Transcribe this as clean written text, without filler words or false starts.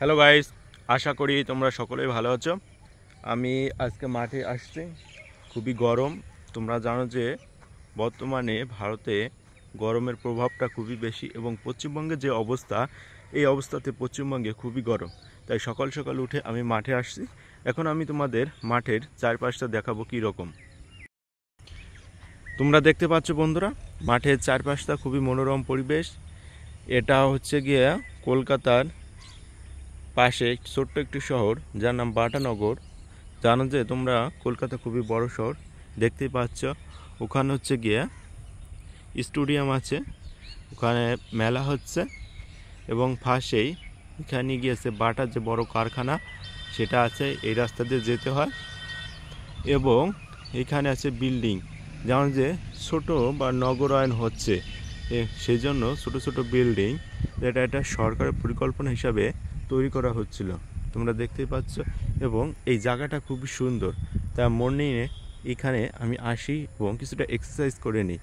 Hello guys, আশা করি তোমরা সকলেই ভালো আছো। আমি আজকে মাঠে আসছি। খুবই গরম। তোমরা জানো যে বর্তমানে ভারতে গরমের প্রভাবটা খুবই বেশি এবং পশ্চিমবঙ্গের যে অবস্থা, এই অবস্থাতে পশ্চিমবঙ্গে খুবই গরম। তাই সকাল সকাল উঠে আমি মাঠে আসছি। এখন আমি তোমাদের মাঠের চারপাশটা দেখাবো কী রকম। তোমরা দেখতে পাচ্ছ বন্ধুরা, মাঠের চারপাশটা খুবই মনোরম পরিবেশ। এটা হচ্ছে গিয়ে কলকাতার পাশে ছোট্ট একটি শহর, যার নাম বাটানগর। জানো যে তোমরা কলকাতা খুবই বড় শহর, দেখতেই পাচ্ছ। ওখানে হচ্ছে গিয়ে স্টেডিয়াম আছে, ওখানে মেলা হচ্ছে এবং পাশেই এখানে গিয়েছে বাটার যে বড় কারখানা সেটা আছে। এই রাস্তা দিয়ে যেতে হয় এবং এখানে আছে বিল্ডিং। যেমন যে ছোট বা নগরায়ন হচ্ছে, সেই জন্য ছোট ছোট বিল্ডিং, এটা একটা সরকারের পরিকল্পনা হিসাবে তৈরি করা হচ্ছিল, তোমরা দেখতেই পাচ্ছ। এবং এই জায়গাটা খুবই সুন্দর। তা মর্নিংয়ে এখানে আমি আসি এবং কিছুটা এক্সারসাইজ করে নিই।